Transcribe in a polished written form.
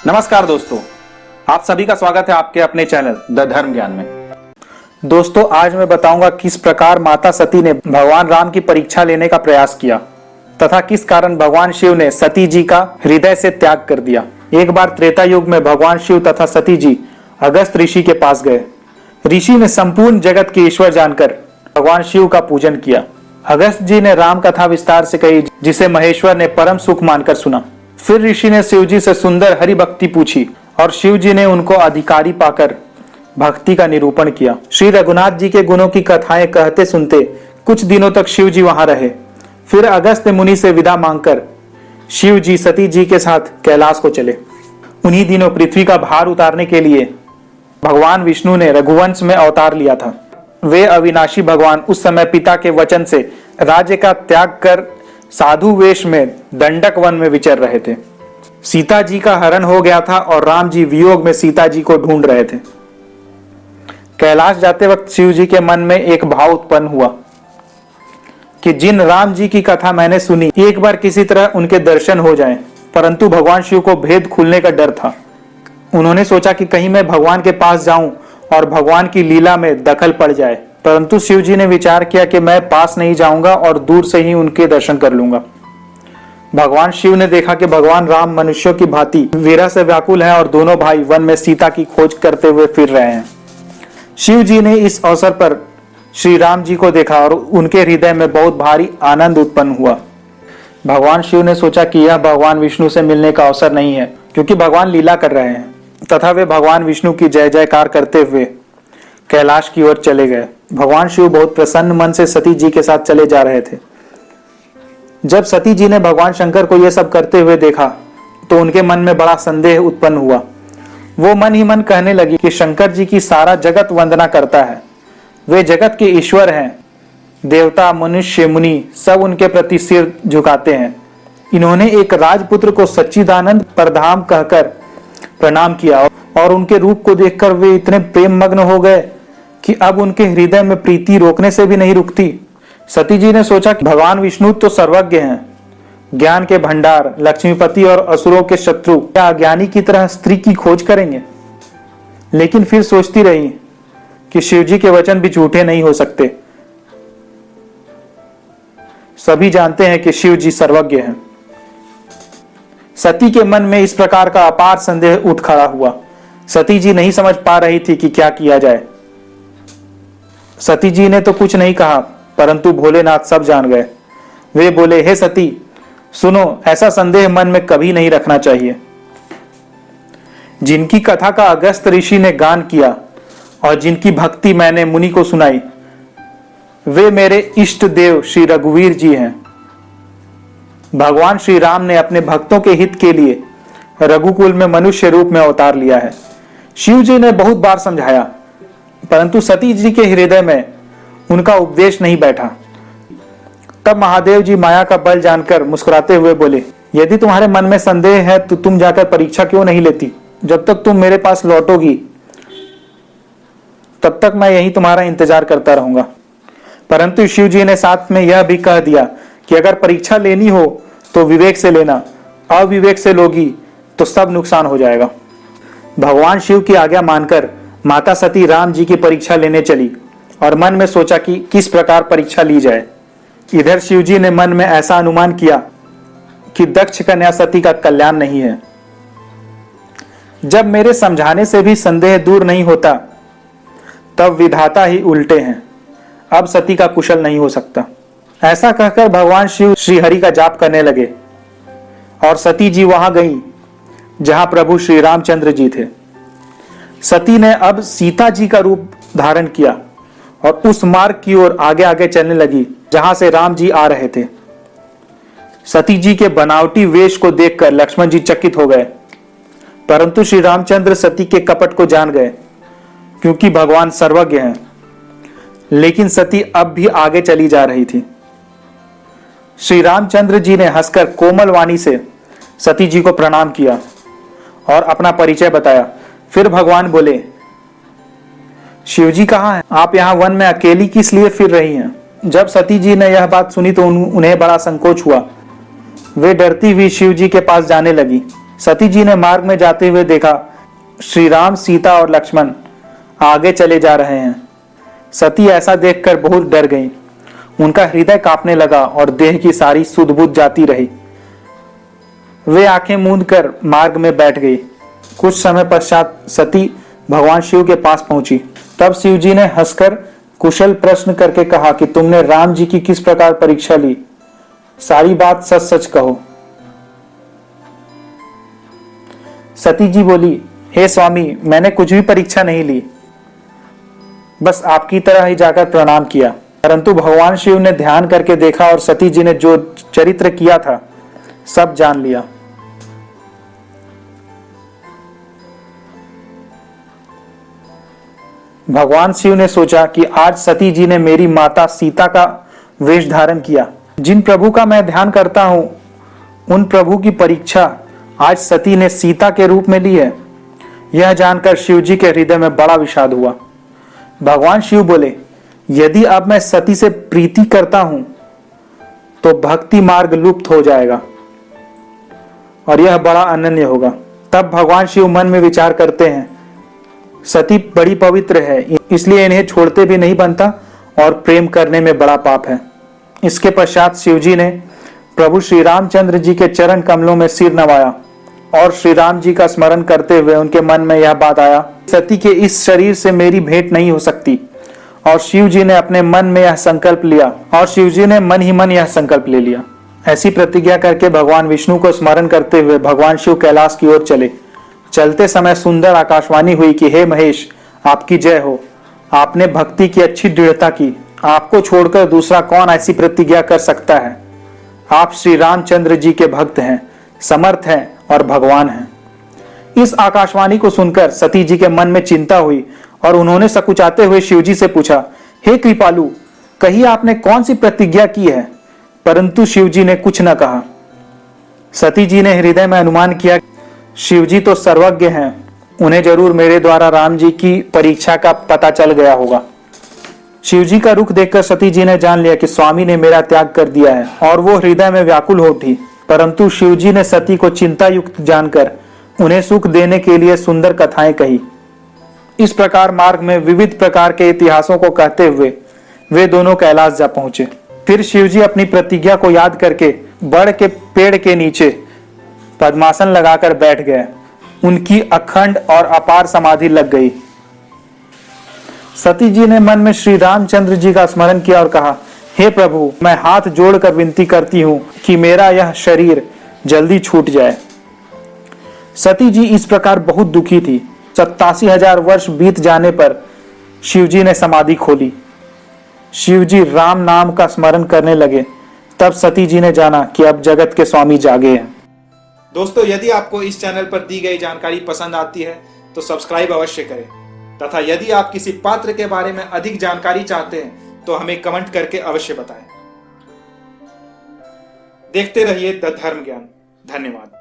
नमस्कार दोस्तों, आप सभी का स्वागत है आपके अपने चैनल द धर्म ज्ञान में। दोस्तों, आज मैं बताऊंगा किस प्रकार माता सती ने भगवान राम की परीक्षा लेने का प्रयास किया तथा किस कारण भगवान शिव ने सती जी का हृदय से त्याग कर दिया। एक बार त्रेता युग में भगवान शिव तथा सती जी अगस्त ऋषि के पास गए। ऋषि ने संपूर्ण जगत के ईश्वर जानकर भगवान शिव का पूजन किया। अगस्त जी ने राम कथा विस्तार से कही, जिसे महेश्वर ने परम सुख मानकर सुना। फिर ऋषि ने शिव जी से सुंदर हरि भक्ति पूछी और शिव जी ने उनको अधिकारी पाकर भक्ति का निरूपण किया। श्री रघुनाथ जी के गुणों की कथाएं कहते सुनते कुछ दिनों तक शिव जी वहां रहे। फिर अगस्त मुनि से विदा मांगकर शिव जी सती जी के साथ कैलाश को चले। उन्हीं दिनों पृथ्वी का भार उतारने के लिए भगवान विष्णु ने रघुवंश में अवतार लिया था। वे अविनाशी भगवान उस समय पिता के वचन से राज्य का त्याग कर साधु वेश में दंडक वन में विचर रहे थे। सीता जी का हरण हो गया था और राम जी वियोग में सीता जी को ढूंढ रहे थे। कैलाश जाते वक्त शिव जी के मन में एक भाव उत्पन्न हुआ कि जिन राम जी की कथा मैंने सुनी, एक बार किसी तरह उनके दर्शन हो जाएं। परंतु भगवान शिव को भेद खुलने का डर था। उन्होंने सोचा कि कहीं मैं भगवान के पास जाऊं और भगवान की लीला में दखल पड़ जाए। परंतु शिव जी ने विचार किया कि मैं पास नहीं जाऊंगा और दूर से ही उनके दर्शन कर लूंगा। भगवान शिव ने देखा कि भगवान राम मनुष्यों की भांति वीरा से व्याकुल हैं और दोनों भाई वन में सीता की खोज करते हुए फिर रहे हैं। शिव जी ने इस अवसर पर श्री राम जी को देखा और उनके हृदय में बहुत भारी आनंद उत्पन्न हुआ। भगवान शिव ने सोचा कि यह भगवान विष्णु से मिलने का अवसर नहीं है, क्योंकि भगवान लीला कर रहे हैं, तथा वे भगवान विष्णु की जय जयकार करते हुए कैलाश की ओर चले गए। भगवान शिव बहुत प्रसन्न मन से सती जी के साथ चले जा रहे थे। जब सती जी ने भगवान शंकर को यह सब करते हुए देखा तो उनके मन में बड़ा संदेह उत्पन्न हुआ। वो मन ही मन कहने लगी कि शंकर जी की सारा जगत वंदना करता है, वे जगत के ईश्वर हैं। देवता मनुष्य मुनि सब उनके प्रति सिर झुकाते हैं। इन्होंने एक राजपुत्र को सच्चिदानंद परधाम कहकर प्रणाम किया और उनके रूप को देखकर वे इतने प्रेम मग्न हो गए कि अब उनके हृदय में प्रीति रोकने से भी नहीं रुकती। सती जी ने सोचा कि भगवान विष्णु तो सर्वज्ञ हैं, ज्ञान के भंडार, लक्ष्मीपति और असुरों के शत्रु क्या अज्ञानी की तरह स्त्री की खोज करेंगे। लेकिन फिर सोचती रही कि शिवजी के वचन भी झूठे नहीं हो सकते। सभी जानते हैं कि शिव जी सर्वज्ञ हैं। सती के मन में इस प्रकार का अपार संदेह उठ खड़ा हुआ। सती जी नहीं समझ पा रही थी कि क्या किया जाए। सती जी ने तो कुछ नहीं कहा, परंतु भोलेनाथ सब जान गए। वे बोले, हे सती सुनो, ऐसा संदेह मन में कभी नहीं रखना चाहिए। जिनकी कथा का अगस्त ऋषि ने गान किया और जिनकी भक्ति मैंने मुनि को सुनाई, वे मेरे इष्ट देव श्री रघुवीर जी हैं। भगवान श्री राम ने अपने भक्तों के हित के लिए रघुकुल में मनुष्य रूप में अवतार लिया है। शिव जी ने बहुत बार समझाया, परंतु सती जी के हृदय में उनका उपदेश नहीं बैठा। तब महादेव जी माया का बल जानकर मुस्कुराते हुए बोले, यदि तुम्हारे मन में संदेह है तो तुम जाकर परीक्षा क्यों नहीं लेती। जब तक तुम मेरे पास लौटोगी तब तक मैं यही तुम्हारा इंतजार करता रहूंगा। परंतु शिव जी ने साथ में यह भी कह दिया कि अगर परीक्षा लेनी हो तो विवेक से लेना, अविवेक से लोगी तो सब नुकसान हो जाएगा। भगवान शिव की आज्ञा मानकर माता सती राम जी की परीक्षा लेने चली और मन में सोचा कि किस प्रकार परीक्षा ली जाए। इधर शिव जी ने मन में ऐसा अनुमान किया कि दक्ष कन्या सती का कल्याण नहीं है। जब मेरे समझाने से भी संदेह दूर नहीं होता, तब विधाता ही उल्टे हैं। अब सती का कुशल नहीं हो सकता। ऐसा कहकर भगवान शिव श्री हरि का जाप करने लगे और सती जी वहां गईं जहां प्रभु श्री रामचंद्र जी थे। सती ने अब सीता जी का रूप धारण किया और उस मार्ग की ओर आगे आगे चलने लगी जहां से राम जी आ रहे थे। सती जी के बनावटी वेश को देखकर लक्ष्मण जी चकित हो गए, परंतु श्री रामचंद्र सती के कपट को जान गए, क्योंकि भगवान सर्वज्ञ हैं। लेकिन सती अब भी आगे चली जा रही थी। श्री रामचंद्र जी ने हंसकर कोमल वाणी से सती जी को प्रणाम किया और अपना परिचय बताया। फिर भगवान बोले, शिवजी कहाँ हैं? आप यहाँ वन में अकेली किस लिए फिर रही हैं? जब सती जी ने यह बात सुनी तो उन्हें बड़ा संकोच हुआ। वे डरती हुई शिव जी के पास जाने लगी। सती जी ने मार्ग में जाते हुए देखा श्री राम, सीता और लक्ष्मण आगे चले जा रहे हैं। सती ऐसा देखकर बहुत डर गई। उनका हृदय कांपने लगा और देह की सारी सुध बुध जाती रही। वे आंखें मूंद कर मार्ग में बैठ गई। कुछ समय पश्चात सती भगवान शिव के पास पहुंची। तब शिव जी ने हंसकर कुशल प्रश्न करके कहा कि तुमने राम जी की किस प्रकार परीक्षा ली, सारी बात सच सच कहो। सती जी बोली, हे स्वामी, मैंने कुछ भी परीक्षा नहीं ली, बस आपकी तरह ही जाकर प्रणाम किया। परंतु भगवान शिव ने ध्यान करके देखा और सती जी ने जो चरित्र किया था सब जान लिया। भगवान शिव ने सोचा कि आज सती जी ने मेरी माता सीता का वेश धारण किया। जिन प्रभु का मैं ध्यान करता हूं उन प्रभु की परीक्षा आज सती ने सीता के रूप में ली है। यह जानकर शिव जी के हृदय में बड़ा विषाद हुआ। भगवान शिव बोले, यदि अब मैं सती से प्रीति करता हूं तो भक्ति मार्ग लुप्त हो जाएगा और यह बड़ा अनन्य होगा। तब भगवान शिव मन में विचार करते हैं, सती बड़ी पवित्र है, इसलिए इन्हें छोड़ते भी नहीं बनता और प्रेम करने में बड़ा पाप है। इसके पश्चात शिव जी ने प्रभु श्री रामचंद्र जी के चरण कमलों में सिर नवाया और श्री राम जी का स्मरण करते हुए उनके मन में यह बात आया, सती के इस शरीर से मेरी भेंट नहीं हो सकती। और शिव जी ने अपने मन में यह संकल्प लिया और शिव जी ने मन ही मन यह संकल्प ले लिया। ऐसी प्रतिज्ञा करके भगवान विष्णु को स्मरण करते हुए भगवान शिव कैलाश की ओर चले। चलते समय सुंदर आकाशवाणी हुई कि हे महेश, आपकी जय हो, आपने भक्ति की अच्छी दृढ़ता की। आपको छोड़कर दूसरा कौन ऐसी प्रतिज्ञा कर सकता है। आप श्री रामचंद्र जी के भक्त हैं, समर्थ हैं और भगवान हैं। इस आकाशवाणी को सुनकर सती जी के मन में चिंता हुई और उन्होंने सकुचाते हुए शिव जी से पूछा, हे कृपालु, कहिए आपने कौन सी प्रतिज्ञा की है। परंतु शिव जी ने कुछ न कहा। सती जी ने हृदय में अनुमान किया, शिव जी तो सर्वज्ञ हैं, उन्हें जरूर मेरे द्वारा राम जी की परीक्षा का पता चल गया होगा। शिव जी का रुख देखकर सती जी ने जान लिया कि स्वामी ने मेरा त्याग कर दिया है और वो हृदय में व्याकुल हो उठी। परंतु शिव जी ने सती को चिंता युक्त जानकर उन्हें सुख देने के लिए सुंदर कथाएं कही। इस प्रकार मार्ग में विविध प्रकार के इतिहासों को कहते हुए वे दोनों कैलाश जा पहुंचे। फिर शिव जी अपनी प्रतिज्ञा को याद करके बड़ के पेड़ के नीचे पद्मासन लगाकर बैठ गए। उनकी अखंड और अपार समाधि लग गई। सती जी ने मन में श्री रामचंद्र जी का स्मरण किया और कहा, हे प्रभु, मैं हाथ जोड़कर विनती करती हूं कि मेरा यह शरीर जल्दी छूट जाए। सती जी इस प्रकार बहुत दुखी थी। 87,000 वर्ष बीत जाने पर शिव जी ने समाधि खोली। शिव जी राम नाम का स्मरण करने लगे। तब सती जी ने जाना कि अब जगत के स्वामी जागे हैं। दोस्तों, यदि आपको इस चैनल पर दी गई जानकारी पसंद आती है तो सब्सक्राइब अवश्य करें तथा यदि आप किसी पात्र के बारे में अधिक जानकारी चाहते हैं तो हमें कमेंट करके अवश्य बताएं। देखते रहिए द धर्म ज्ञान। धन्यवाद।